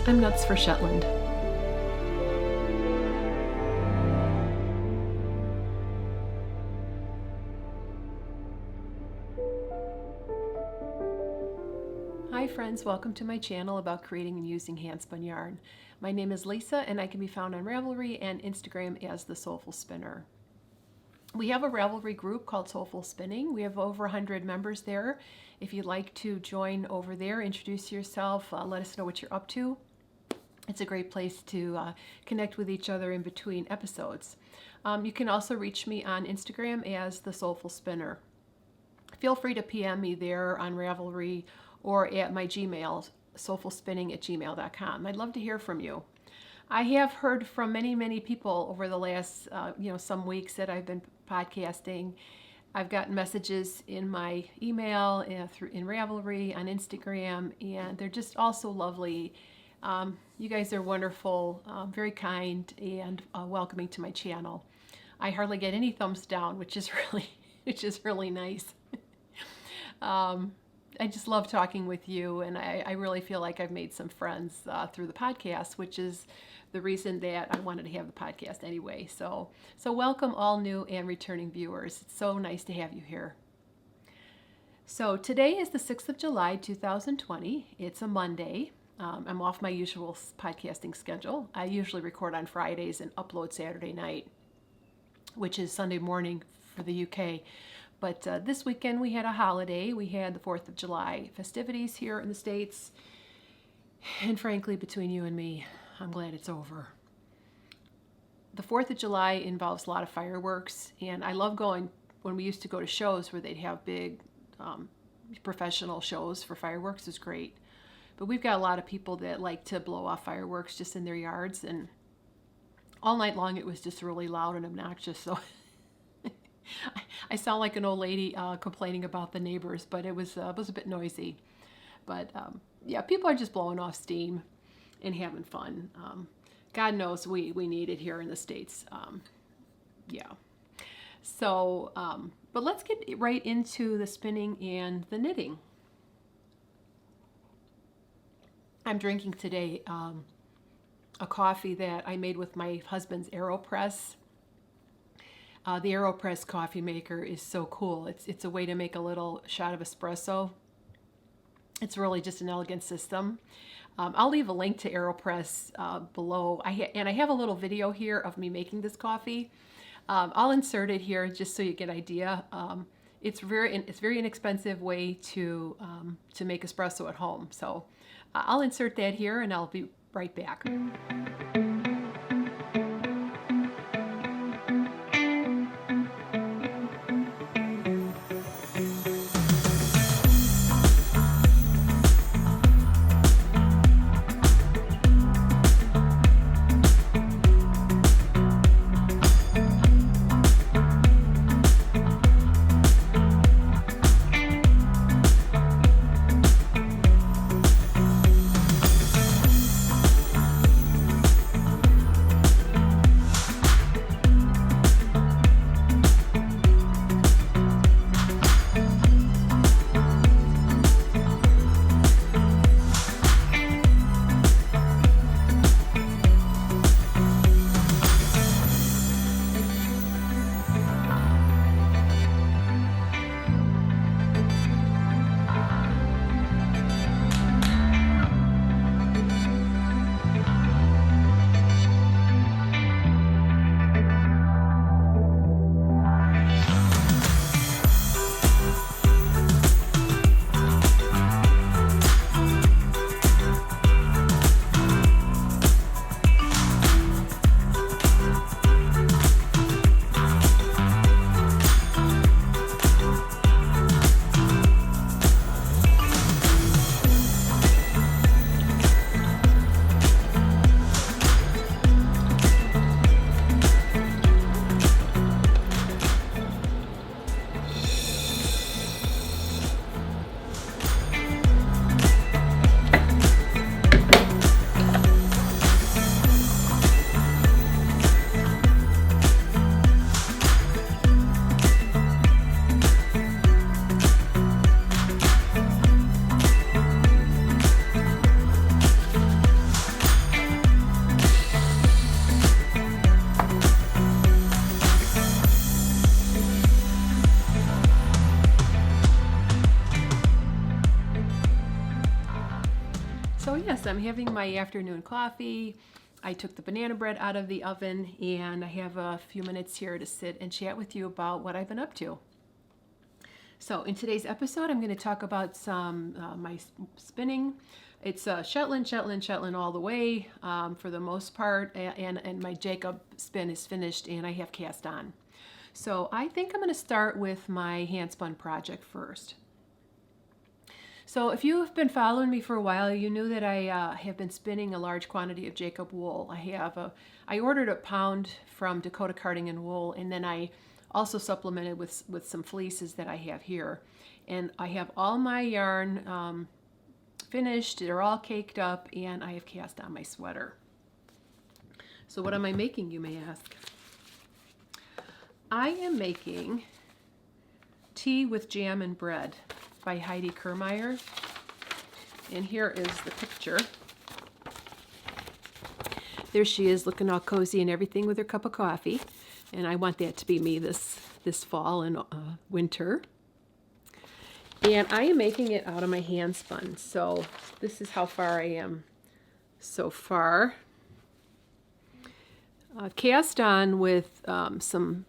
I'm nuts for Shetland. Hi friends, welcome to my channel about creating and using handspun yarn. My name is Lisa and I can be found on Ravelry and Instagram as the Soulful Spinner. We have a Ravelry group called Soulful Spinning. We have over 100 members there. If you'd like to join over there, introduce yourself, let us know what you're up to. It's a great place to connect with each other in between episodes. You can also reach me on Instagram as the Soulful Spinner. Feel free to PM me there on Ravelry or at my Gmail, soulfulspinning@gmail.com. I'd love to hear from you. I have heard from many people over the last some weeks that I've been podcasting. I've gotten messages in my email, in Ravelry, on Instagram, and they're just all so lovely. You guys are wonderful, very kind, and welcoming to my channel. I hardly get any thumbs down, which is really nice. I just love talking with you, and I really feel like I've made some friends through the podcast, which is the reason that I wanted to have the podcast anyway. So welcome all new and returning viewers. It's so nice to have you here. So today is the 6th of July, 2020. It's a Monday. I'm off my usual podcasting schedule. I usually record on Fridays and upload Saturday night, which is Sunday morning for the UK. But this weekend we had a holiday. We had the 4th of July festivities here in the States. And frankly, between you and me, I'm glad it's over. The 4th of July involves a lot of fireworks, and I love going when we used to go to shows where they'd have big professional shows for fireworks. It was great. But we've got a lot of people that like to blow off fireworks just in their yards, and all night long it was just really loud and obnoxious. So I sound like an old lady complaining about the neighbors, but it was a bit noisy. But yeah, people are just blowing off steam and having fun. God knows we need it here in the States. Yeah. So, but let's get right into the spinning and the knitting. I'm drinking today a coffee that I made with my husband's AeroPress. The AeroPress coffee maker is so cool. It's a way to make a little shot of espresso. It's really just an elegant system. I'll leave a link to AeroPress below. I have a little video here of me making this coffee. I'll insert it here just so you get an idea. It's very inexpensive way to make espresso at home. So I'll insert that here and I'll be right back. I'm having my afternoon coffee. I took the banana bread out of the oven, and I have a few minutes here to sit and chat with you about what I've been up to. So in today's episode, I'm going to talk about some my spinning. It's Shetland all the way for the most part, and my Jacob spin is finished, and I have cast on. So I think I'm going to start with my handspun project first. So if you have been following me for a while, you knew that I have been spinning a large quantity of Jacob wool. I ordered a pound from Dakota Carding and Wool, and then I also supplemented with some fleeces that I have here. And I have all my yarn finished. They're all caked up, and I have cast on my sweater. So what am I making, you may ask? I am making Tea with Jam and Bread by Heidi Kermeyer, and here is the picture. There she is, looking all cozy and everything with her cup of coffee, and I want that to be me this fall and winter. And I am making it out of my handspun, so this is how far I am so far. Cast on with some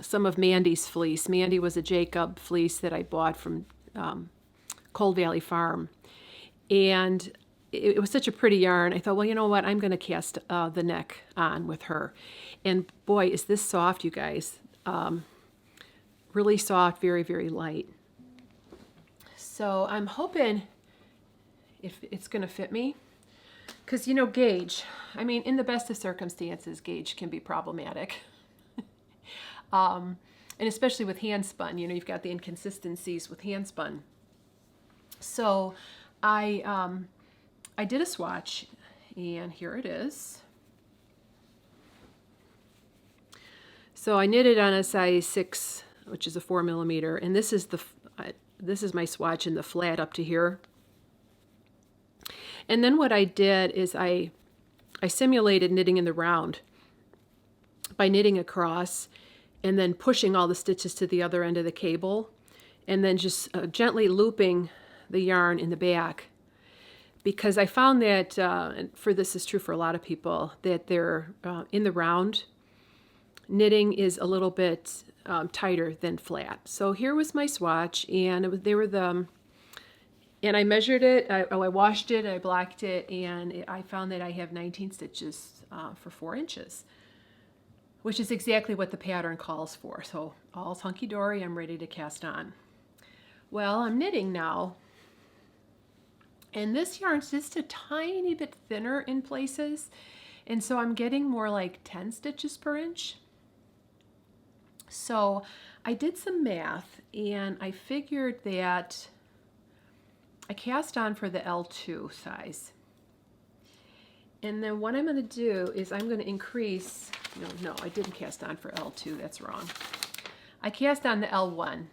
of Mandy's fleece. Mandy was a Jacob fleece that I bought from Cold Valley Farm, and it was such a pretty yarn. I thought, well, you know what, I'm going to cast the neck on with her, and boy, is this soft, you guys. Really soft, very, very light. So I'm hoping if it's going to fit me, because gauge, I mean, in the best of circumstances, gauge can be problematic. And especially with handspun, you've got the inconsistencies with handspun. So I did a swatch, and here it is. So I knitted on a size 6, which is a 4 millimeter, and this is my swatch in the flat up to here. And then what I did is I simulated knitting in the round by knitting across and then pushing all the stitches to the other end of the cable, and then just gently looping the yarn in the back. Because I found that, and this is true for a lot of people, that they're in the round, knitting is a little bit tighter than flat. So here was my swatch, and and I measured it, I washed it, I blocked it, and I found that I have 19 stitches for 4 inches. Which is exactly what the pattern calls for. So all's hunky-dory, I'm ready to cast on. Well, I'm knitting now, and this yarn's just a tiny bit thinner in places, and so I'm getting more like 10 stitches per inch. So I did some math, and I figured that I cast on for the L2 size. And then what I'm going to do is I'm going to increase, no, I didn't cast on for L2, that's wrong. I cast on the L1.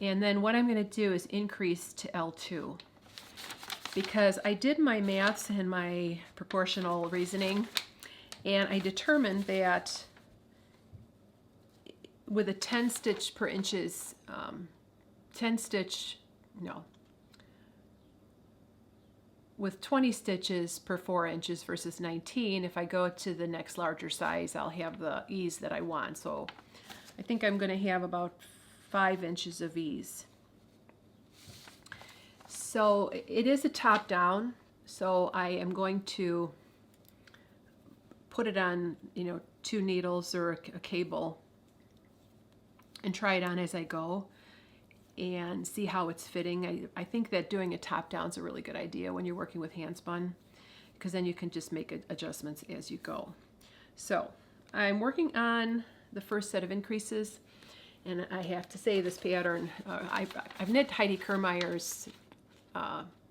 And then what I'm going to do is increase to L2. Because I did my maths and my proportional reasoning, and I determined that with a 10 stitch per inches, with 20 stitches per 4 inches versus 19, if I go to the next larger size, I'll have the ease that I want. So I think I'm going to have about 5 inches of ease. So it is a top down, so I am going to put it on, 2 needles or a cable and try it on as I go and see how it's fitting. I think that doing a top down is a really good idea when you're working with handspun, because then you can just make adjustments as you go. So I'm working on the first set of increases, and I have to say this pattern, I've knit Heidi Kermeyer's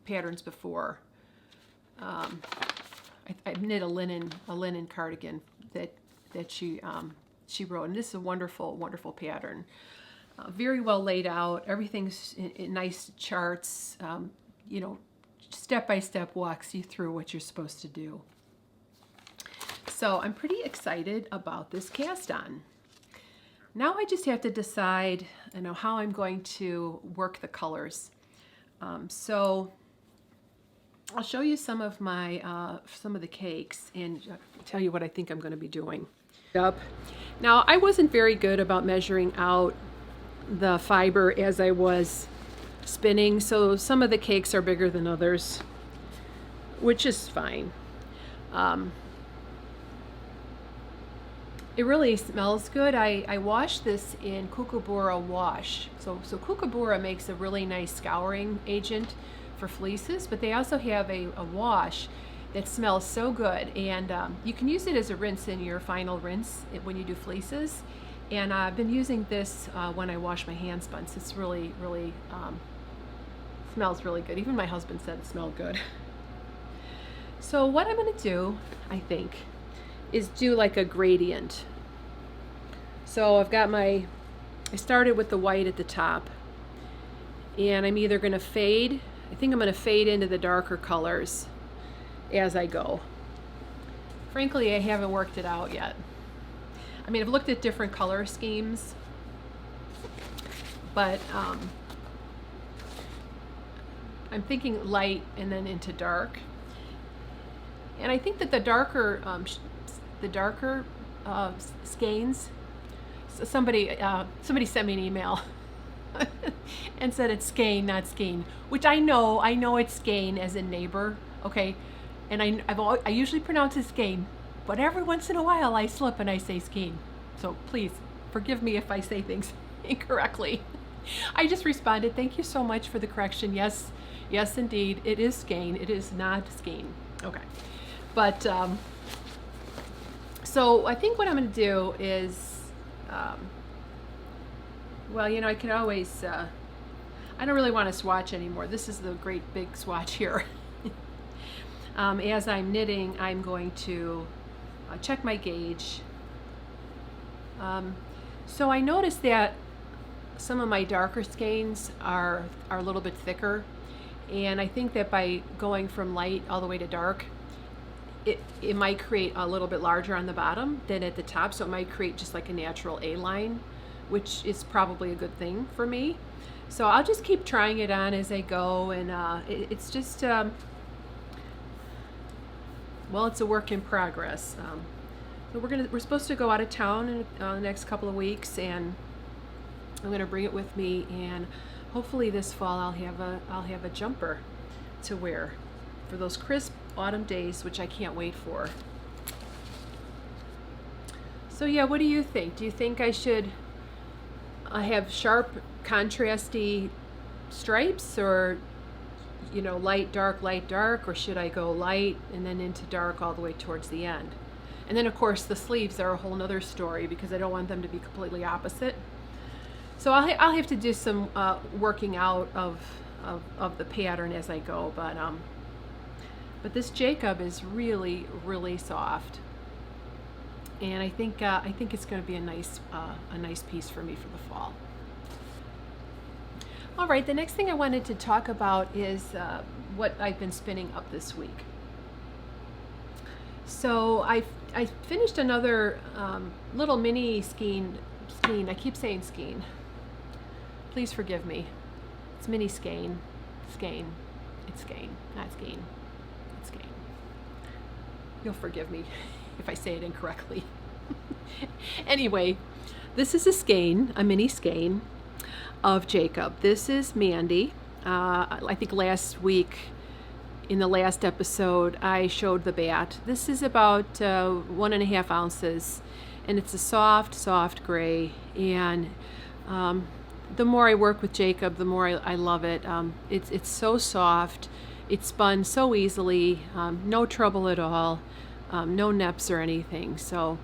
patterns before. I've knit a linen cardigan that she wrote, and this is a wonderful, wonderful pattern. Very well laid out. Everything's in nice charts. Step by step walks you through what you're supposed to do. So I'm pretty excited about this cast on. Now I just have to decide, how I'm going to work the colors. So I'll show you some of my some of the cakes and tell you what I think I'm going to be doing. Now, I wasn't very good about measuring out the fiber as I was spinning, so some of the cakes are bigger than others, which is fine. It really smells good. I washed this in Kookaburra wash. So Kookaburra makes a really nice scouring agent for fleeces, but they also have a wash that smells so good, and you can use it as a rinse in your final rinse when you do fleeces. And I've been using this when I wash my handspuns. It's really smells really good. Even my husband said it smelled good. So what I'm going to do, I think, is do like a gradient. So I've got I started with the white at the top, and I'm either going to fade, I think I'm going to fade into the darker colors as I go. Frankly, I haven't worked it out yet. I mean, I've looked at different color schemes, but I'm thinking light and then into dark. And I think that the darker skeins. Somebody sent me an email and said it's skein, not skein, which I know it's skein as in neighbor, okay, and I usually pronounce it skein, but every once in a while I slip and I say skein. So please forgive me if I say things incorrectly. I just responded, thank you so much for the correction. Yes, indeed, it is skein. It is not skein. Okay, but so I think what I'm going to do is, well, you know, I can always, I don't really want to swatch anymore. This is the great big swatch here. As I'm knitting, I'm going to check my gauge. So I noticed that some of my darker skeins are a little bit thicker, and I think that by going from light all the way to dark, it might create a little bit larger on the bottom than at the top, so it might create just like a natural A line, which is probably a good thing for me. So I'll just keep trying it on as I go, and it's just well, it's a work in progress. So we're supposed to go out of town in the next couple of weeks, and I'm gonna bring it with me, and hopefully this fall I'll have a jumper to wear for those crisp autumn days, which I can't wait for. So yeah, what do you think? Do you think I should have sharp, contrasty stripes, or, you know, light, dark, or should I go light and then into dark all the way towards the end? And then of course the sleeves are a whole nother story because I don't want them to be completely opposite. So I'll have to do some working out of the pattern as I go, but this Jacob is really, really soft, and I think it's going to be a nice piece for me for the fall. All right, the next thing I wanted to talk about is what I've been spinning up this week. So I finished another little mini skein. I keep saying skein. Please forgive me. It's mini skein. It's skein, not skein. It's skein. You'll forgive me if I say it incorrectly. Anyway, this is a mini skein of Jacob. This is Mandy. I think last week in the last episode I showed the bat. This is about 1.5 ounces, and it's a soft gray, and the more I work with Jacob, the more I love it. It's so soft. It spun so easily, no trouble at all, no neps or anything. So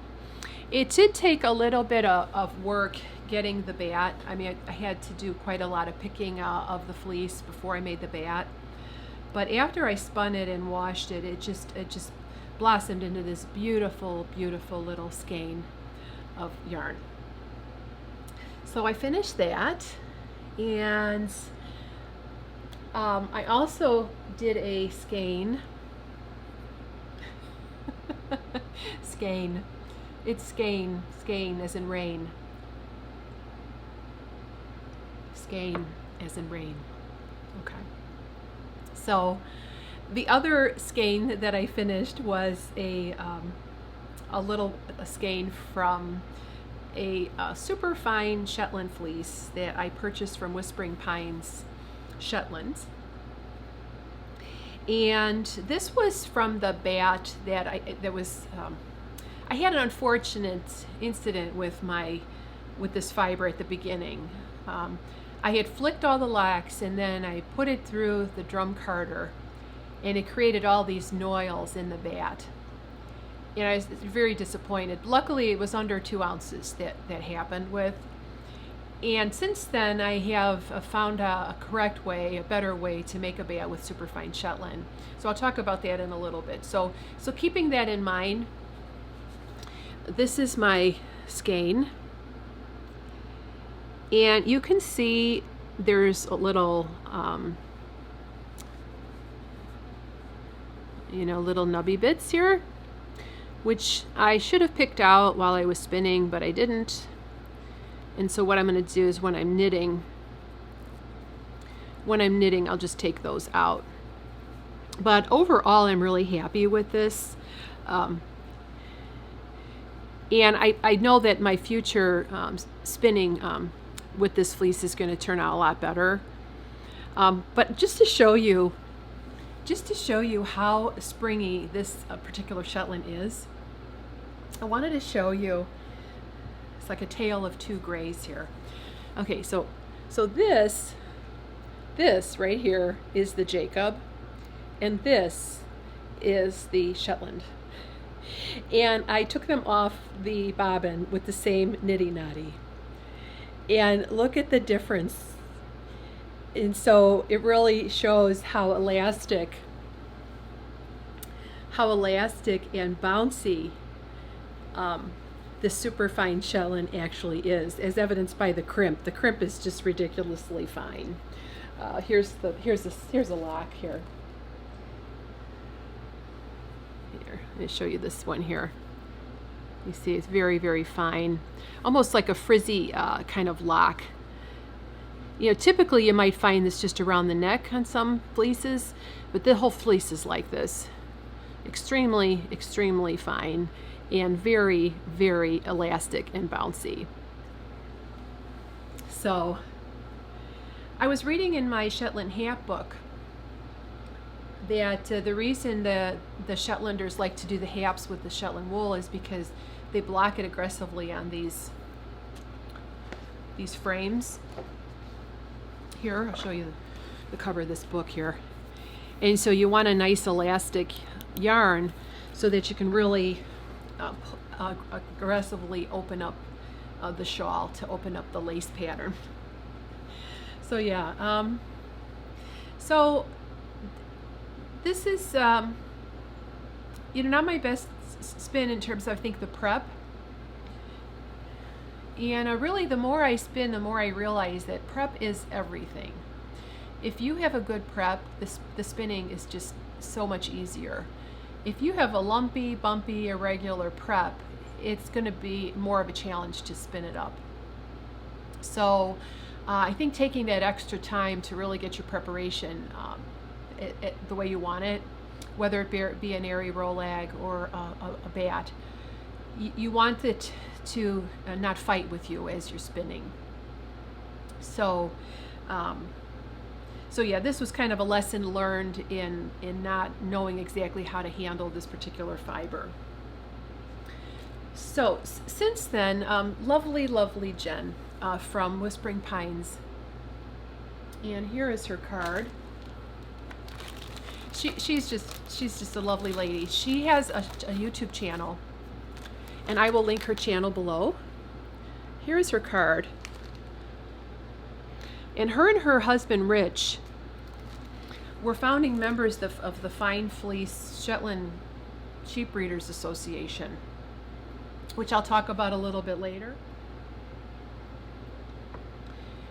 it did take a little bit of work getting the bat. I mean, I had to do quite a lot of picking of the fleece before I made the bat. But after I spun it and washed it, it just blossomed into this beautiful, beautiful little skein of yarn. So I finished that, and I also did a skein. Skein. It's skein as in rain. Skein as in rain. Okay. So The other skein that I finished was a skein from a super fine Shetland fleece that I purchased from Whispering Pines Shetlands. And this was from the bat that I had an unfortunate incident with this fiber at the beginning. I had flicked all the locks and then I put it through the drum carder, and it created all these noils in the bat. And I was very disappointed. Luckily, it was under 2 ounces that happened with. And since then, I have found a correct way, a better way to make a bat with superfine Shetland. So I'll talk about that in a little bit. So keeping that in mind, this is my skein. And you can see there's a little, little nubby bits here, which I should have picked out while I was spinning, but I didn't. And so what I'm going to do is when I'm knitting, I'll just take those out. But overall, I'm really happy with this. And I know that my future spinning with this fleece is going to turn out a lot better. But just to show you how springy this particular Shetland is, I wanted to show you, it's like a tale of 2 grays here. Okay, so this right here is the Jacob, and this is the Shetland. And I took them off the bobbin with the same nitty knotty. And look at the difference. And so it really shows how elastic and bouncy this superfine Shetland actually is, as evidenced by the crimp. The crimp is just ridiculously fine. Here's a lock here. Let me show you this one here. You see it's very, very fine, almost like a frizzy kind of lock. Typically you might find this just around the neck on some fleeces, but the whole fleece is like this. Extremely, extremely fine and very, very elastic and bouncy. So I was reading in my Shetland hat book that the reason the Shetlanders like to do the haps with the Shetland wool is because they block it aggressively on these frames. Here, I'll show you the cover of this book here. And so you want a nice elastic yarn so that you can really aggressively open up the shawl to open up the lace pattern. So yeah, so this is not my best spin in terms of, I think, the prep. And really, the more I spin, the more I realize that prep is everything. If you have a good prep, the spinning is just so much easier. If you have a lumpy, bumpy, irregular prep, it's going to be more of a challenge to spin it up. So I think taking that extra time to really get your preparation the way you want it, whether it be an airy rolag or a bat, you want it to not fight with you as you're spinning. So yeah, this was kind of a lesson learned in not knowing exactly how to handle this particular fiber. So since then, lovely Jen from Whispering Pines, and here is her card. She's just a lovely lady. She has a YouTube channel, and I will link her channel below. Here is her card. And her husband Rich were founding members of the Fine Fleece Shetland Sheep Breeders Association, which I'll talk about a little bit later.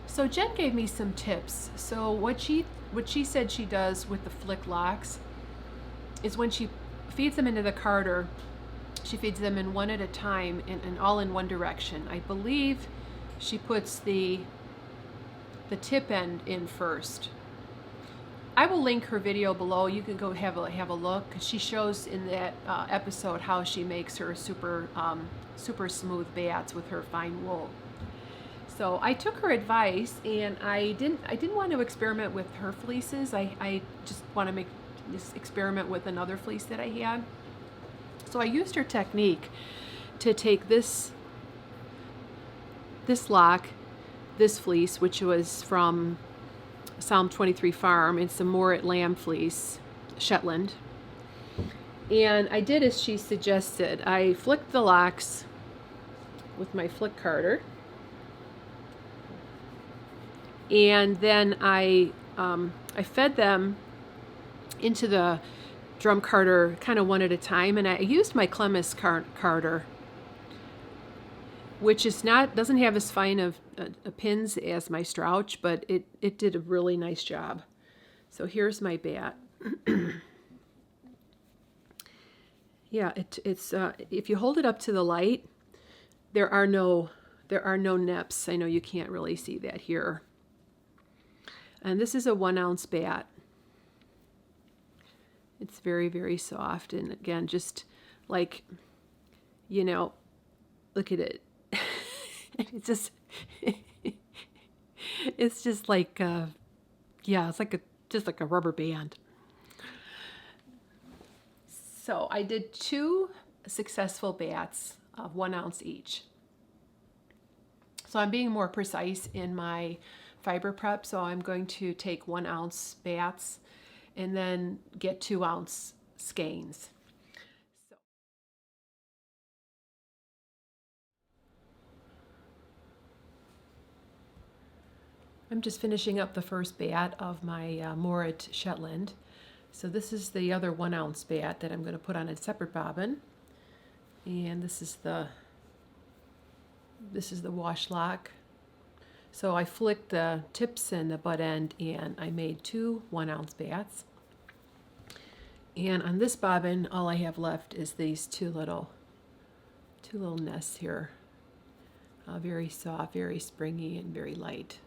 So Jen gave me some tips. So what she said she does with the flick locks is when she feeds them into the carder, she feeds them in one at a time and all in one direction. I believe she puts the tip end in first. I will link her video below. You can go have a look. She shows in that episode how she makes her super smooth bats with her fine wool. So I took her advice, and I didn't want to experiment with her fleeces. I just want to make this experiment with another fleece that I had. So I used her technique to take this lock, this fleece, which was from Psalm 23 Farm. It's a Morat lamb fleece, Shetland. And I did as she suggested. I flicked the locks with my flick carder. And then I fed them into the drum carder kind of one at a time. And I used my Clemis carder, which doesn't have as fine of pins as my Strouch, but it did a really nice job. So here's my bat. Yeah, it's if you hold it up to the light, there are no neps. I know you can't really see that here. And this is a 1 ounce bat. It's very, very soft, and again, just like, look at it. It's just, it's just like, it's like just like a rubber band. So I did 2 successful bats of 1 ounce each. So I'm being more precise in my fiber prep. So I'm going to take 1 ounce bats and then get 2 ounce skeins. I'm just finishing up the first bat of my Morat Shetland. So this is the other 1 ounce bat that I'm going to put on a separate bobbin. And this is the wash lock. So I flicked the tips and the butt end, and I made 2 1 ounce bats. And on this bobbin, all I have left is these two little nests here. Very soft, very springy, and very light.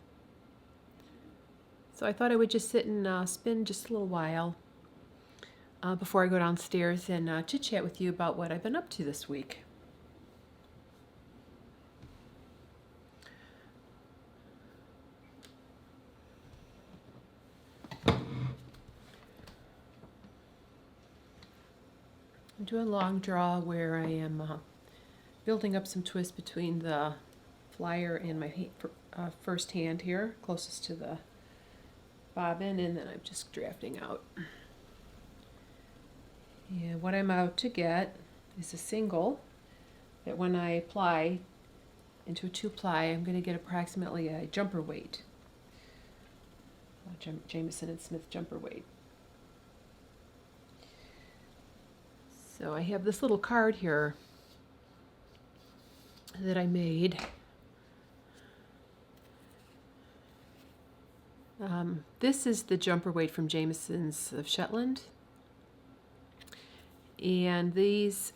So I thought I would just sit and spin just a little while before I go downstairs and chit-chat with you about what I've been up to this week. I'm doing a long draw where I am building up some twist between the flyer and my first hand here, closest to the bobbin, and then I'm just drafting out. And what I'm out to get is a single that when I apply into a 2-ply, I'm going to get approximately a jumper weight, Jamieson and Smith jumper weight. So I have this little card here that I made. This is the jumper weight from Jamieson's of Shetland. And this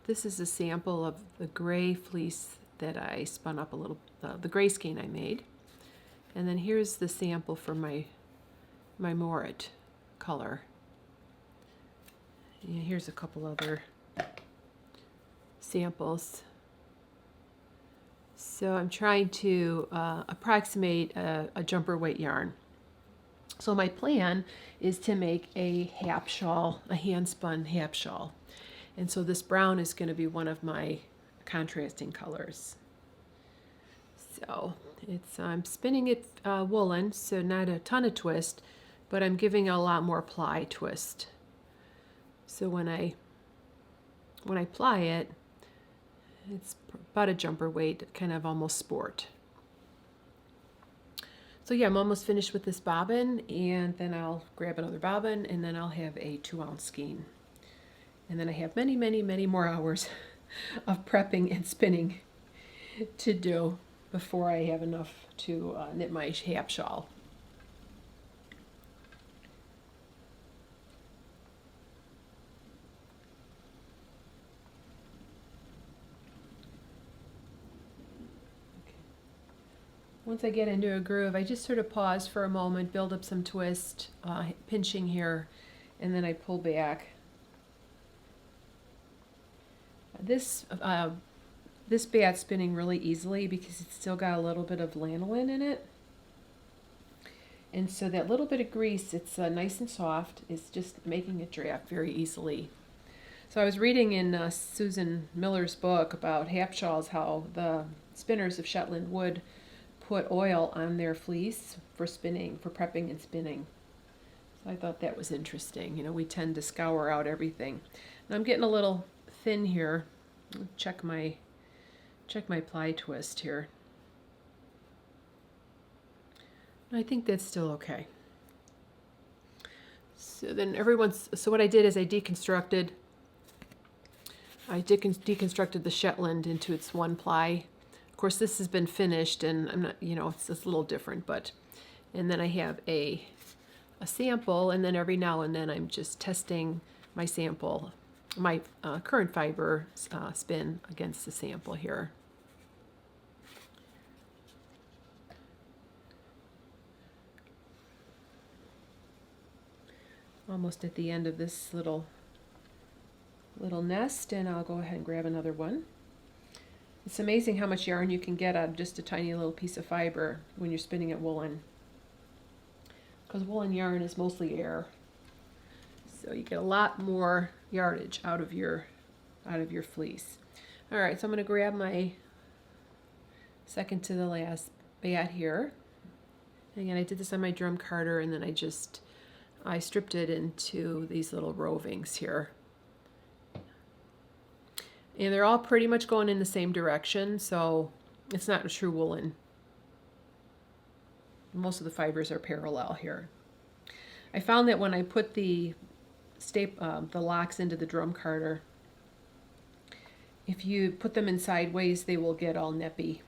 is a sample of the gray fleece that I spun up a little, the gray skein I made. And then here's the sample for my Morat color. And here's a couple other samples. So I'm trying to approximate a jumper weight yarn. So my plan is to make a half shawl, a hand spun half shawl. And so this brown is going to be one of my contrasting colors. So I'm spinning it woolen, so not a ton of twist, but I'm giving a lot more ply twist. So when I ply it, it's about a jumper weight, kind of almost sport. So yeah, I'm almost finished with this bobbin, and then I'll grab another bobbin, and then I'll have a 2-ounce skein. And then I have many, many, many more hours of prepping and spinning to do before I have enough to knit my half shawl. once I get into a groove, I just sort of pause for a moment, build up some twist, pinching here, and then I pull back. This bat's spinning really easily because it's still got a little bit of lanolin in it. And so that little bit of grease, it's nice and soft. It's just making it draft very easily. So I was reading in Susan Miller's book about Hapshaw's how the spinners of Shetland would put oil on their fleece for spinning, for prepping and spinning. So I thought that was interesting. You know, we tend to scour out everything. And I'm getting a little thin here. Check my ply twist here. I think that's still okay. So then so what I did is I deconstructed the Shetland into its one ply. Of course, this has been finished, and I'm not, you know, it's a little different, but, and then I have a sample, and then every now and then I'm just testing my sample, my current fiber spin against the sample here. Almost at the end of this little nest, and I'll go ahead and grab another one. It's amazing how much yarn you can get out of just a tiny little piece of fiber when you're spinning it woolen, because woolen yarn is mostly air, so you get a lot more yardage out of your fleece. All right, so I'm going to grab my second to the last bat here. And again, I did this on my drum carder, and then I stripped it into these little rovings here. And they're all pretty much going in the same direction, so it's not a true woolen. Most of the fibers are parallel here. I found that when I put the locks into the drum carder, if you put them in sideways, they will get all nippy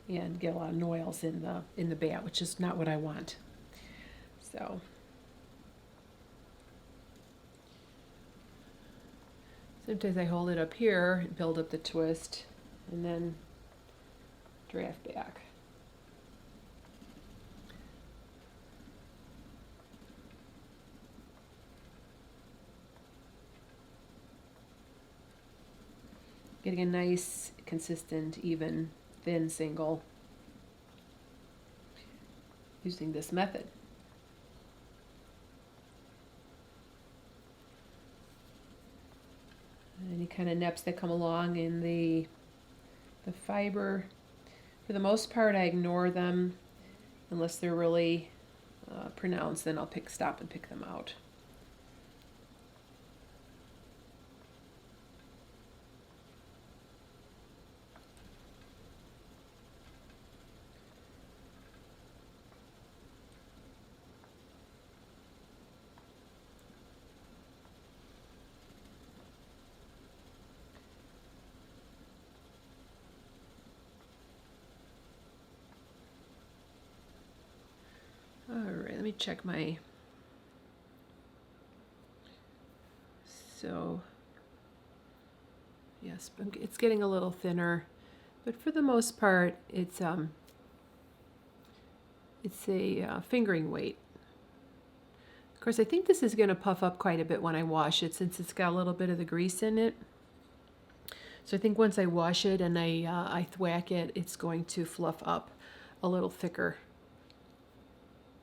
and get a lot of noils in the bat, which is not what I want. So sometimes I hold it up here, build up the twist, and then draft back. Getting a nice, consistent, even, thin single using this method. Any kind of neps that come along in the fiber, for the most part, I ignore them unless they're really pronounced. Then I'll stop and pick them out. Alright, let me check my, so yes, it's getting a little thinner, but for the most part it's a fingering weight. Of course, I think this is going to puff up quite a bit when I wash it, since it's got a little bit of the grease in it. So I think once I wash it and I thwack it, it's going to fluff up a little thicker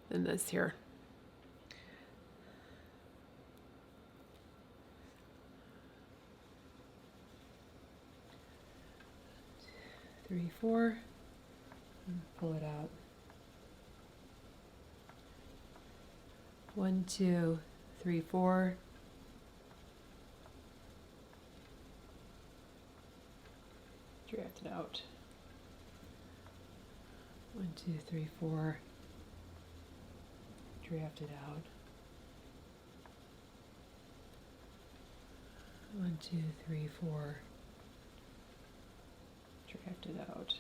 than this here. Three, four, and pull it out. 1, 2, 3, 4. Draft it out. 1, 2, 3, 4. Draft it out. 1, 2, 3, 4. Draft it out.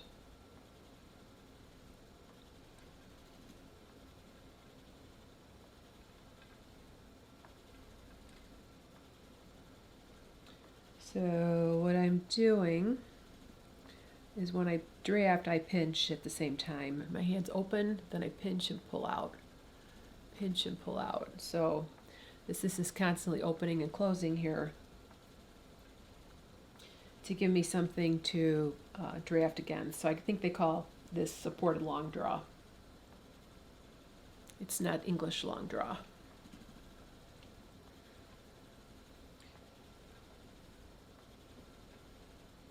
So what I'm doing, is when I draft, I pinch at the same time. My hand's open, then I pinch and pull out. Pinch and pull out. So this is constantly opening and closing here to give me something to draft against. So I think they call this supported long draw. It's not English long draw.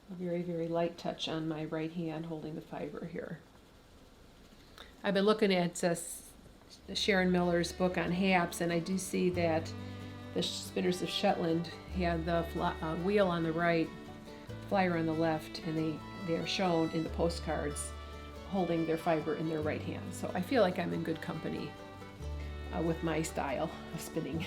A very, very light touch on my right hand holding the fiber here. I've been looking at Sharon Miller's book on haps, and I do see that the spinners of Shetland have the wheel on the right, flyer on the left, and they are shown in the postcards holding their fiber in their right hand. So I feel like I'm in good company with my style of spinning.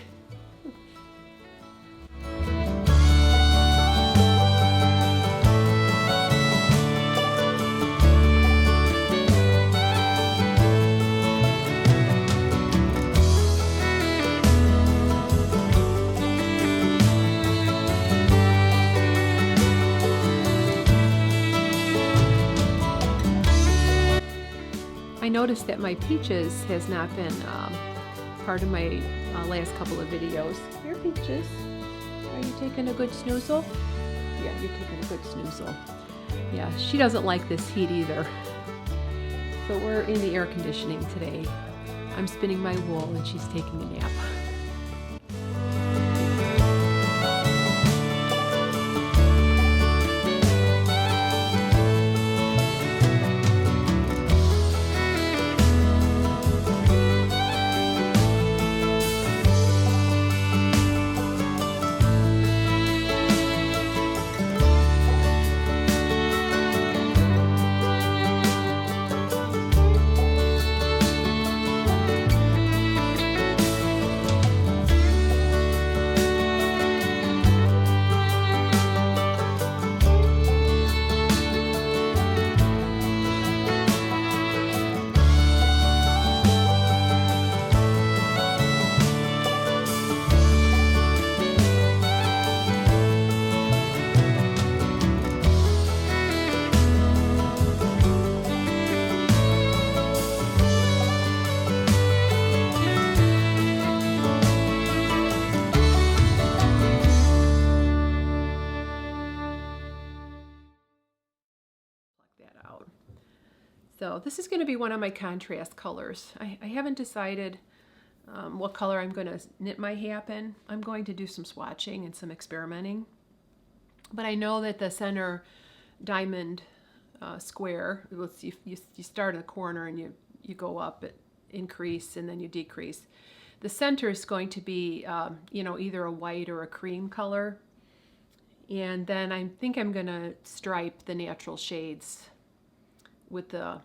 I noticed that my peaches has not been part of my last couple of videos. Here, peaches. Are you taking a good snoozle? Yeah, you're taking a good snoozle. Yeah, she doesn't like this heat either. So we're in the air conditioning today. I'm spinning my wool and she's taking a nap. So this is going to be one of my contrast colors. I haven't decided what color I'm going to knit my hap in. I'm going to do some swatching and some experimenting. But I know that the center diamond square, you start in the corner and you go up, increase, and then you decrease. The center is going to be either a white or a cream color. And then I think I'm going to stripe the natural shades with the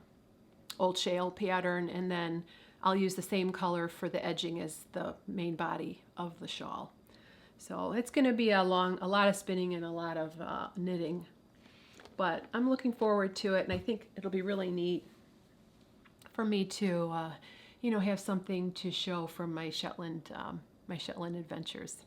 old shale pattern, and then I'll use the same color for the edging as the main body of the shawl. So it's going to be a lot of spinning and a lot of knitting, but I'm looking forward to it, and I think it'll be really neat for me to have something to show from my Shetland adventures.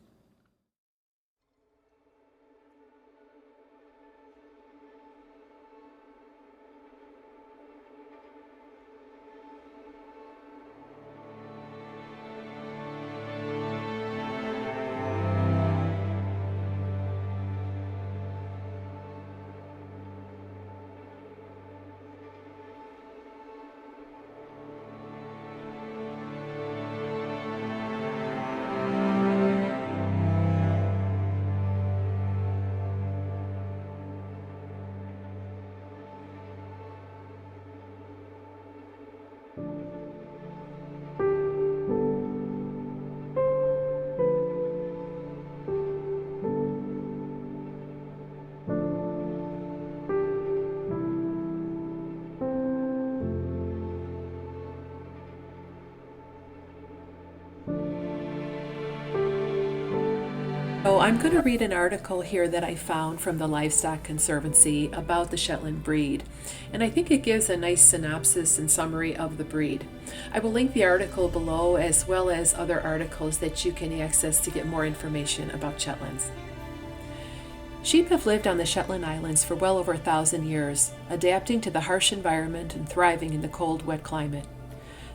So I'm going to read an article here that I found from the Livestock Conservancy about the Shetland breed, and I think it gives a nice synopsis and summary of the breed. I will link the article below, as well as other articles that you can access to get more information about Shetlands. Sheep have lived on the Shetland Islands for well over 1,000 years, adapting to the harsh environment and thriving in the cold, wet climate.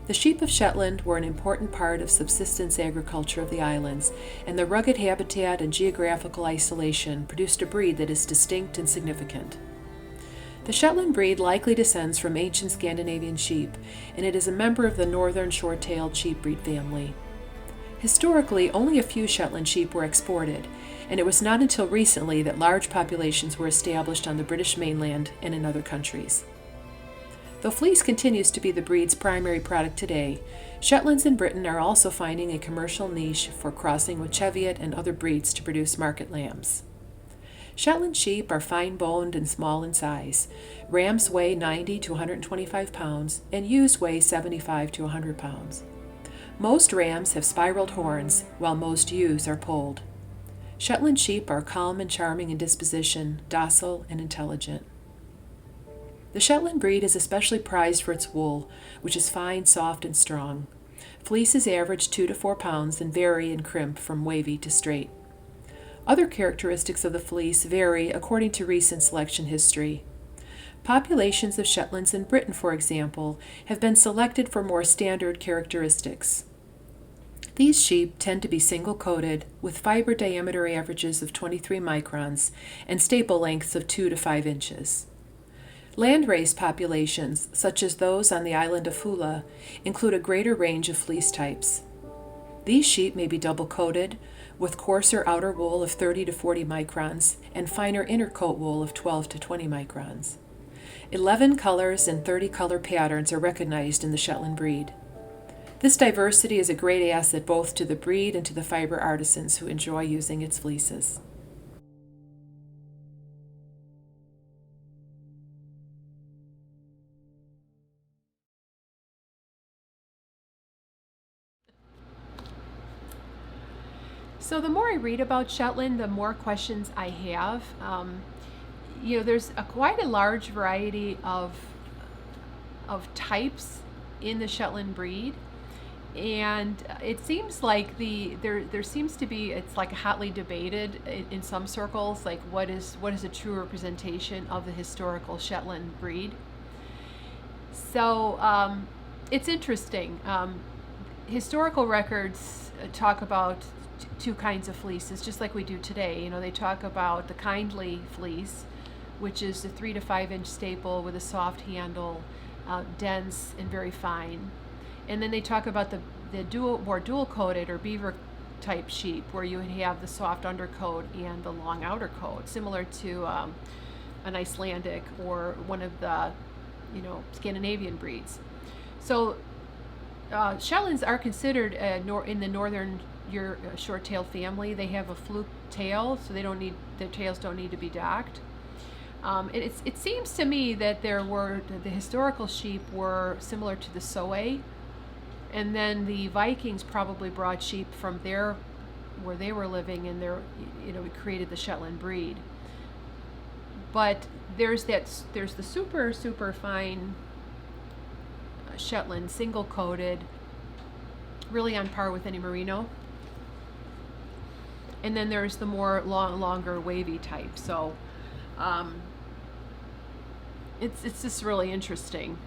The sheep of Shetland were an important part of subsistence agriculture of the islands, and their rugged habitat and geographical isolation produced a breed that is distinct and significant. The Shetland breed likely descends from ancient Scandinavian sheep, and it is a member of the northern short-tailed sheep breed family. Historically, only a few Shetland sheep were exported, and it was not until recently that large populations were established on the British mainland and in other countries. Though fleece continues to be the breed's primary product today, Shetlands in Britain are also finding a commercial niche for crossing with Cheviot and other breeds to produce market lambs. Shetland sheep are fine-boned and small in size. Rams weigh 90 to 125 pounds, and ewes weigh 75 to 100 pounds. Most rams have spiraled horns, while most ewes are polled. Shetland sheep are calm and charming in disposition, docile and intelligent. The Shetland breed is especially prized for its wool, which is fine, soft, and strong. Fleeces average 2 to 4 pounds and vary in crimp from wavy to straight. Other characteristics of the fleece vary according to recent selection history. Populations of Shetlands in Britain, for example, have been selected for more standard characteristics. These sheep tend to be single-coated, with fiber diameter averages of 23 microns and staple lengths of 2 to 5 inches. Land-raised populations, such as those on the island of Fula, include a greater range of fleece types. These sheep may be double-coated, with coarser outer wool of 30 to 40 microns and finer inner coat wool of 12 to 20 microns. 11 colors and 30 color patterns are recognized in the Shetland breed. This diversity is a great asset both to the breed and to the fiber artisans who enjoy using its fleeces. So the more I read about Shetland, the more questions I have. There's quite a large variety of types in the Shetland breed, and it seems like there seems to be, it's like hotly debated in some circles, like what is a true representation of the historical Shetland breed. So it's interesting. Historical records talk about two kinds of fleeces, just like we do today. They talk about the kindly fleece, which is the 3 to 5 inch staple with a soft handle, dense and very fine. And then they talk about the more dual coated or beaver type sheep, where you would have the soft undercoat and the long outer coat, similar to an Icelandic or one of the Scandinavian breeds. So Shetlands are considered in the northern short-tailed family. They have a fluke tail, so their tails don't need to be docked. It seems to me that the historical sheep were similar to the Soe, and then the Vikings probably brought sheep from where they were living, and we created the Shetland breed. But there's the super fine Shetland, single-coated, really on par with any merino. And then there's the more longer, wavy type. So it's just really interesting.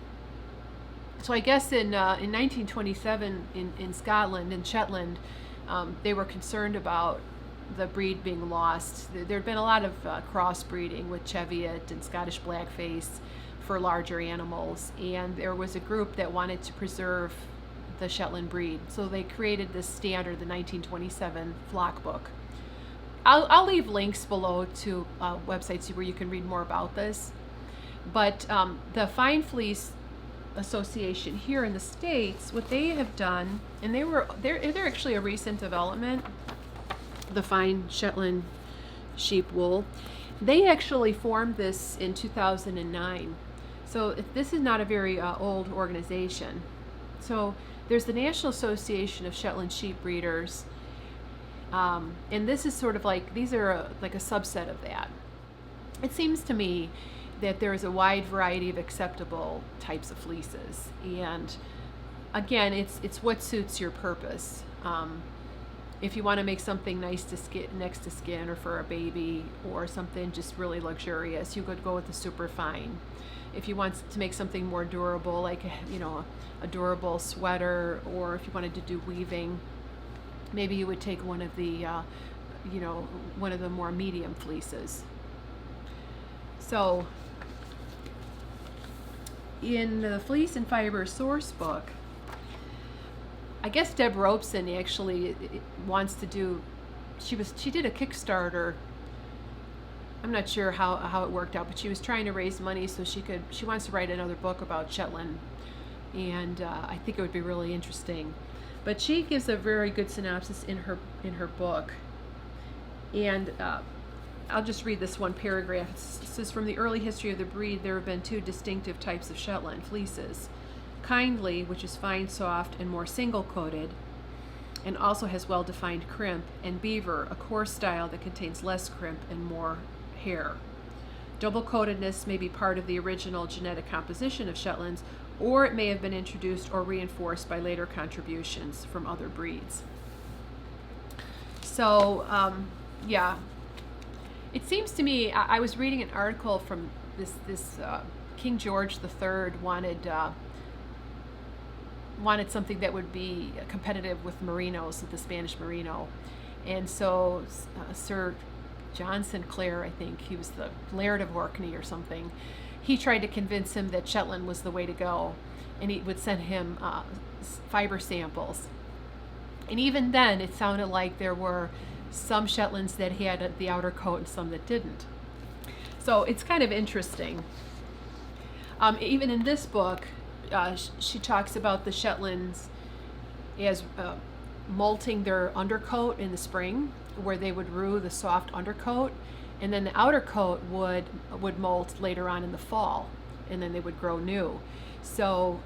So I guess in 1927 in Scotland, in Shetland, they were concerned about the breed being lost. There'd been a lot of crossbreeding with Cheviot and Scottish Blackface for larger animals, and there was a group that wanted to preserve the Shetland breed. So they created this standard, the 1927 flock book. I'll leave links below to websites where you can read more about this. But the Fine Fleece Association here in the States, what they have done, and they're actually a recent development, the Fine Shetland sheep wool. They actually formed this in 2009. So this is not a very old organization. So there's the National Association of Shetland Sheep Breeders, and this is sort of like, these are like a subset of that. It seems to me that there is a wide variety of acceptable types of fleeces, and again, it's what suits your purpose. If you want to make something nice to skin, next to skin, or for a baby, or something just really luxurious, you could go with the super fine. If you want to make something more durable, like a durable sweater, or if you wanted to do weaving, maybe you would take one of the one of the more medium fleeces. So in the Fleece and Fiber Source book, I guess Deb Robeson actually wants to do, she did a Kickstarter. I'm not sure how it worked out, but she was trying to raise money so she wants to write another book about Shetland, and I think it would be really interesting. But she gives a very good synopsis in her book, and I'll just read this one paragraph. It says, from the early history of the breed, there have been two distinctive types of Shetland fleeces. Kindly, which is fine, soft, and more single-coated, and also has well-defined crimp, and Beaver, a coarse style that contains less crimp and more hair. Double-coatedness may be part of the original genetic composition of Shetlands, or it may have been introduced or reinforced by later contributions from other breeds. So, yeah. It seems to me, I was reading an article from this King George III wanted something that would be competitive with merinos, with the Spanish merino. And so Sir John Sinclair, I think, he was the Laird of Orkney or something, he tried to convince him that Shetland was the way to go, and he would send him fiber samples. And even then, it sounded like there were some Shetlands that had the outer coat and some that didn't. So it's kind of interesting. Even in this book, she talks about the Shetlands as molting their undercoat in the spring, where they would rue the soft undercoat, and then the outer coat would molt later on in the fall, and then they would grow new. So,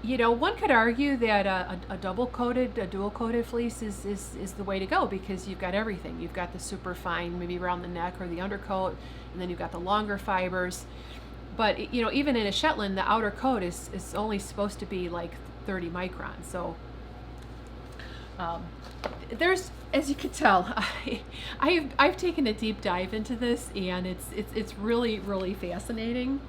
one could argue that a dual-coated fleece is the way to go, because you've got everything. You've got the super fine, maybe around the neck or the undercoat, and then you've got the longer fibers. But even in a Shetland, the outer coat is only supposed to be like 30 microns. So there's, as you can tell, I've taken a deep dive into this, and it's really, really fascinating.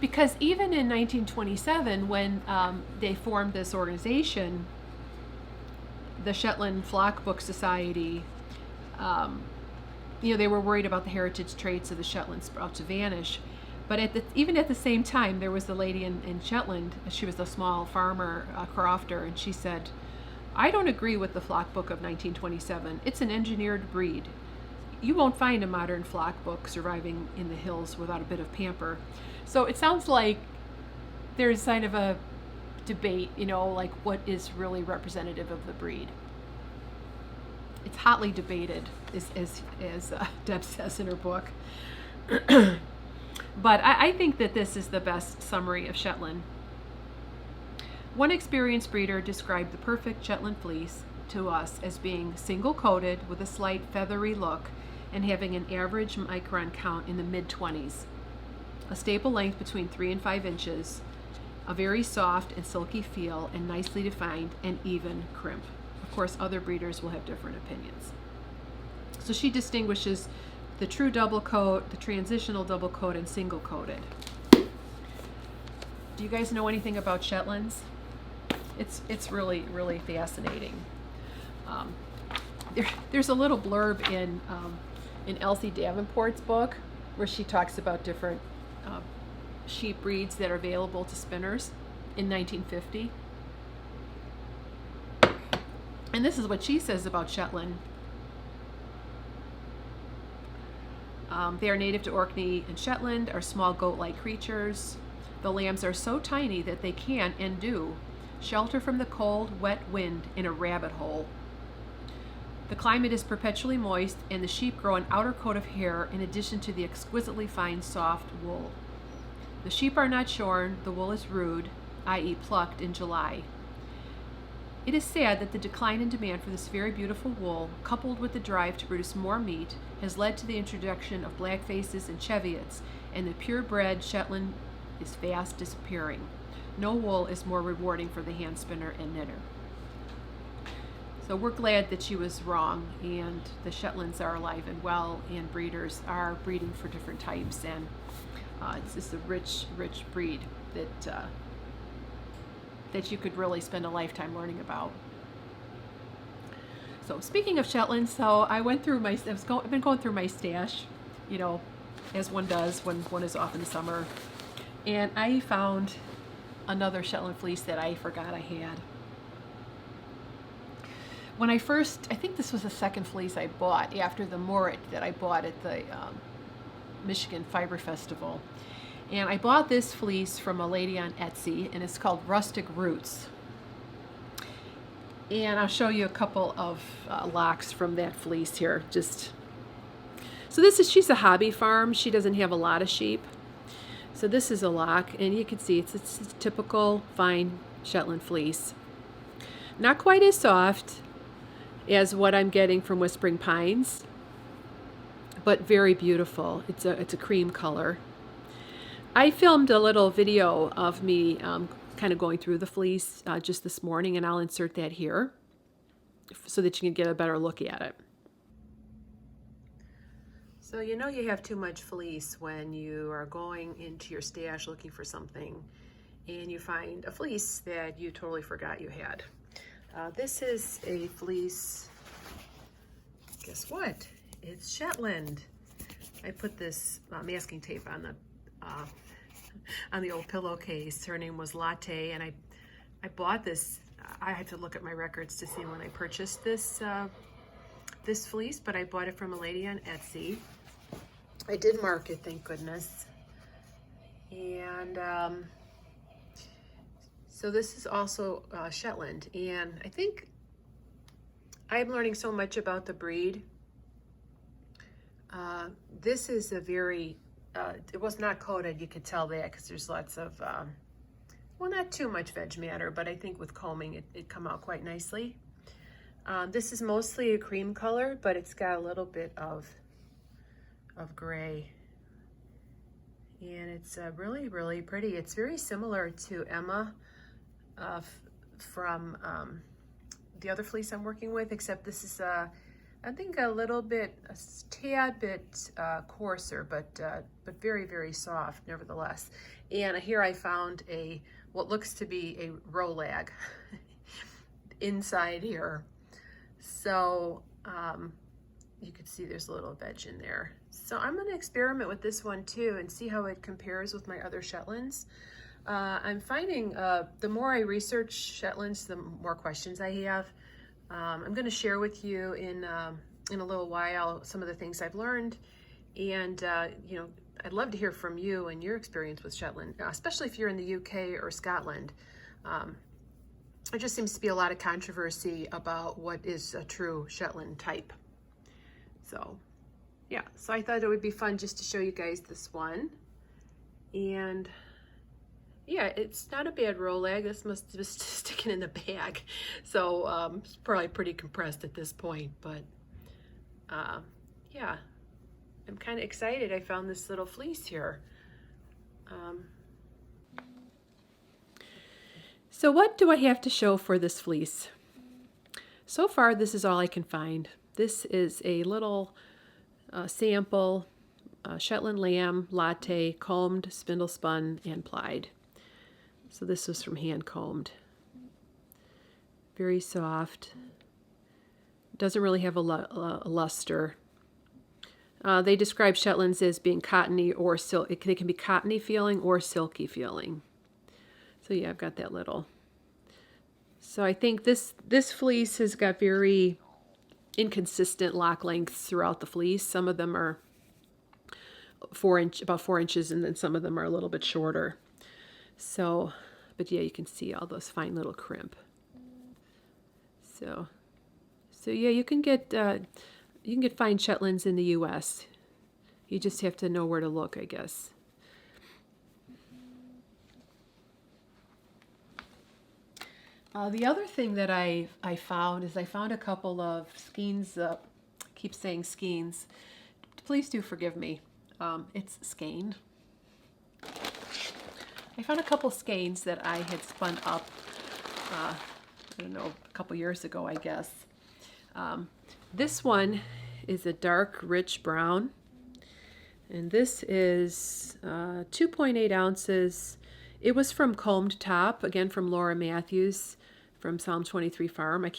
Because even in 1927, when they formed this organization, the Shetland Flock Book Society, they were worried about the heritage traits of the Shetlands about to vanish. But even at the same time, there was the lady in Shetland. She was a small farmer, crofter, and she said, I don't agree with the flock book of 1927. It's an engineered breed. You won't find a modern flock book surviving in the hills without a bit of pamper. So it sounds like there's kind of a debate, like what is really representative of the breed. It's hotly debated, as Deb says in her book. But I think that this is the best summary of Shetland. One experienced breeder described the perfect Shetland fleece to us as being single-coated with a slight feathery look and having an average micron count in the mid-20s, a staple length between 3 and 5 inches, a very soft and silky feel, and nicely defined and even crimp. Of course, other breeders will have different opinions. So she distinguishes the true double coat, the transitional double coat, and single coated. Do you guys know anything about Shetlands? It's really, really fascinating. There's a little blurb in Elsie Davenport's book where she talks about different sheep breeds that are available to spinners in 1950. And this is what she says about Shetland. They are native to Orkney and Shetland, are small goat-like creatures. The lambs are so tiny that they can, and do, shelter from the cold, wet wind in a rabbit hole. The climate is perpetually moist, and the sheep grow an outer coat of hair in addition to the exquisitely fine, soft wool. The sheep are not shorn, the wool is rude, i.e. plucked in July. It is sad that the decline in demand for this very beautiful wool, coupled with the drive to produce more meat, has led to the introduction of blackfaces and Cheviots, and the purebred Shetland is fast disappearing. No wool is more rewarding for the hand spinner and knitter. So we're glad that she was wrong, and the Shetlands are alive and well, and breeders are breeding for different types, and it's just a rich breed that that you could really spend a lifetime learning about. So speaking of Shetlands, so I went through I've been going through my stash, you know, as one does when one is off in the summer, and I found another Shetland fleece that I forgot I had. When I think this was the second fleece I bought after the Morit that I bought at the Michigan Fiber Festival. And I bought this fleece from a lady on Etsy, and it's called Rustic Roots. And I'll show you a couple of locks from that fleece here. So she's a hobby farm. She doesn't have a lot of sheep. So this is a lock, and you can see it's a typical fine Shetland fleece. Not quite as soft as what I'm getting from Whispering Pines, but very beautiful. It's a cream color. I filmed a little video of me kind of going through the fleece just this morning, and I'll insert that here so that you can get a better look at it. So you know you have too much fleece when you are going into your stash looking for something and you find a fleece that you totally forgot you had. This is a fleece, guess what? It's Shetland. I put this masking tape on the old pillowcase. Her name was Latte, and I bought this. I had to look at my records to see when I purchased this this fleece, but I bought it from a lady on Etsy. I did mark it, thank goodness. And so this is also Shetland, and I think I'm learning so much about the breed. This is a very, it was not coated, you could tell that because there's lots of, well, not too much veg matter, but I think with combing it come out quite nicely. This is mostly a cream color, but it's got a little bit of gray. And it's really pretty. It's very similar to Emma from the other fleece I'm working with, except this is I think a tad bit coarser, but very soft nevertheless. And here I found what looks to be a rolag inside here. So you can see there's a little veg in there. So I'm going to experiment with this one too and see how it compares with my other Shetlands. I'm finding the more I research Shetlands, the more questions I have. I'm going to share with you in a little while some of the things I've learned, and you know, I'd love to hear from you and your experience with Shetland, especially if you're in the UK or Scotland. There just seems to be a lot of controversy about what is a true Shetland type. So yeah, so I thought it would be fun just to show you guys this one. And yeah, it's not a bad rolag. This must just sticking in the bag. So it's probably pretty compressed at this point, but yeah, I'm kind of excited. I found this little fleece here. So what do I have to show for this fleece? So far, this is all I can find. This is a little sample Shetland lamb latte, combed, spindle spun, and plied. So this was from hand combed. Very soft. Doesn't really have a luster. They describe Shetlands as being cottony or silk. They can be cottony feeling or silky feeling. So yeah, I've got that little. So I think this fleece has got very inconsistent lock lengths throughout the fleece. Some of them are about 4 inches, and then some of them are a little bit shorter. So, but yeah, you can see all those fine little crimp. So yeah, you can get fine Shetlands in the U.S. You just have to know where to look, I guess. The other thing that I found is I found a couple of skeins. I keep saying skeins. Please do forgive me. It's skein. I found a couple skeins that I had spun up, I don't know, a couple years ago, I guess. This one is a dark, rich brown, and this is 2.8 ounces. It was from Combed Top, again from Laura Matthews from Psalm 23 Farm.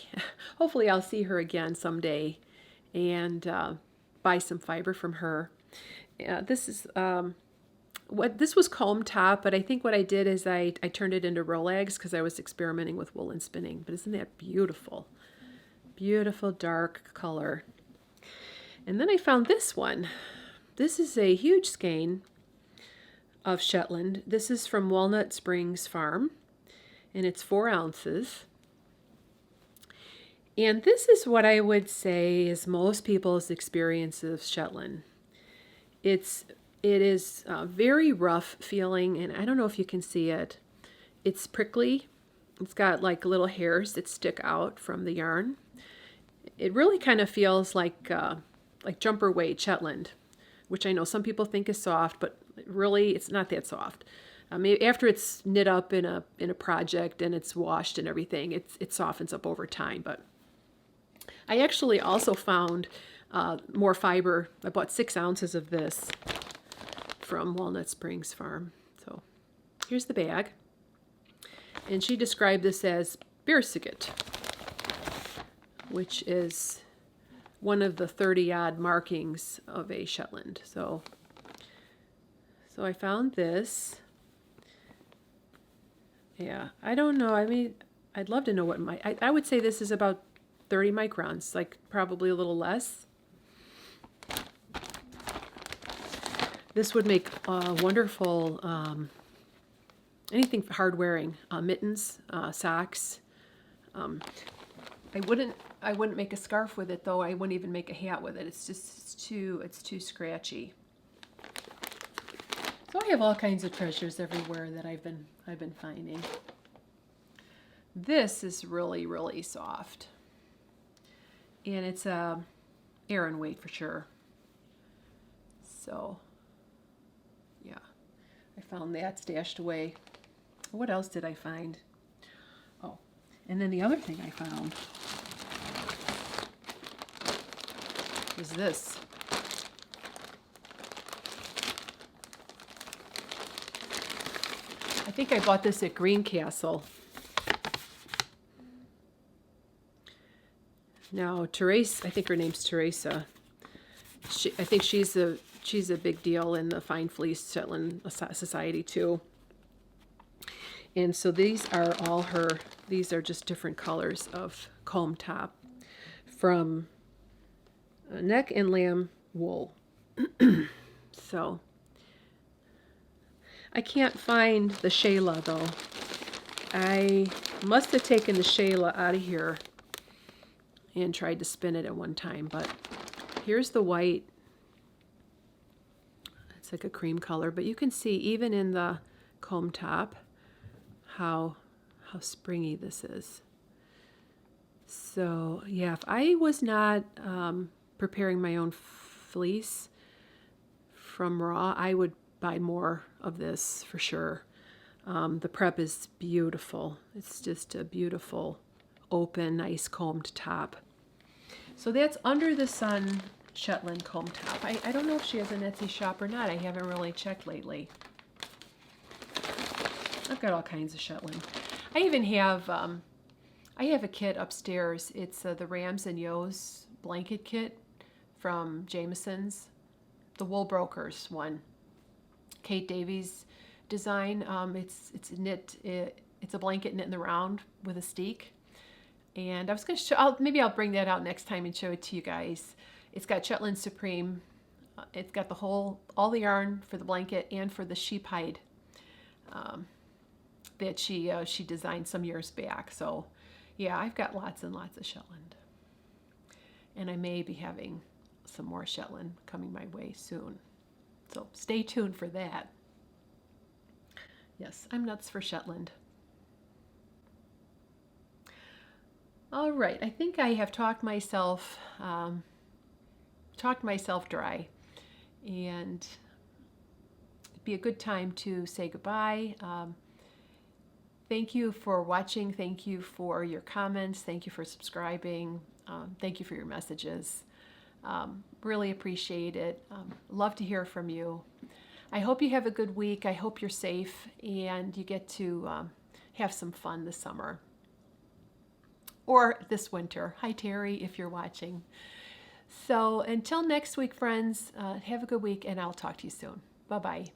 Hopefully I'll see her again someday and buy some fiber from her. This was Combed Top, but I think what I did is I turned it into Rolex because I was experimenting with woolen spinning. But isn't that beautiful? Beautiful dark color. And then I found this one. This is a huge skein of Shetland. This is from Walnut Springs Farm, and it's 4 ounces. And this is what I would say is most people's experience of Shetland. It is very rough feeling, and I don't know if you can see it. It's prickly. It's got like little hairs that stick out from the yarn. It really kind of feels like jumper weight Shetland, which I know some people think is soft, but really it's not that soft. After it's knit up in a project and it's washed and everything, it softens up over time. But I actually also found more fiber. I bought 6 ounces of this from Walnut Springs Farm. So here's the bag. And she described this as Beersiget, which is one of the 30-odd markings of a Shetland. So I found this. Yeah, I don't know. I mean, I'd love to know what I would say this is about 30 microns, like probably a little less. This would make wonderful anything hard wearing, mittens, socks. I wouldn't make a scarf with it though. I wouldn't even make a hat with it. It's too scratchy. So I have all kinds of treasures everywhere that I've been finding. This is really, really soft. And it's Aran weight for sure. So yeah, I found that stashed away. What else did I find? Oh, and then the other thing I found is this. I think I bought this at Greencastle. Now, Teresa, I think her name's Teresa. I think she's a big deal in the Fine Fleece Shetland Society too. And so these are these are just different colors of comb top from neck and lamb wool. So I can't find the Shayla though. I must have taken the Shayla out of here and tried to spin it at one time, but here's the white. It's like a cream color, but you can see even in the comb top how springy this is. So yeah, if I was not preparing my own fleece from raw, I would buy more of this for sure. The prep is beautiful. It's just a beautiful, open, nice combed top. So that's Under the Sun Shetland comb top. I don't know if she has an Etsy shop or not. I haven't really checked lately. I've got all kinds of Shetland. I even have, I have a kit upstairs. It's the Rams and Yo's blanket kit from Jameson's, the Wool Brokers one. Kate Davies design. It's knit. It's a blanket knit in the round with a steek. And I was going to show. Maybe I'll bring that out next time and show it to you guys. It's got Shetland Supreme. It's got all the yarn for the blanket and for the sheep hide that she designed some years back. So yeah, I've got lots and lots of Shetland, and I may be having some more Shetland coming my way soon. So stay tuned for that. Yes, I'm nuts for Shetland. All right, I think I have talked myself dry, and it'd be a good time to say goodbye. Thank you for watching. Thank you for your comments. Thank you for subscribing. Thank you for your messages. Really appreciate it. Love to hear from you. I hope you have a good week. I hope you're safe and you get to have some fun this summer or this winter. Hi, Terry, if you're watching. So until next week, friends, have a good week, and I'll talk to you soon. Bye-bye.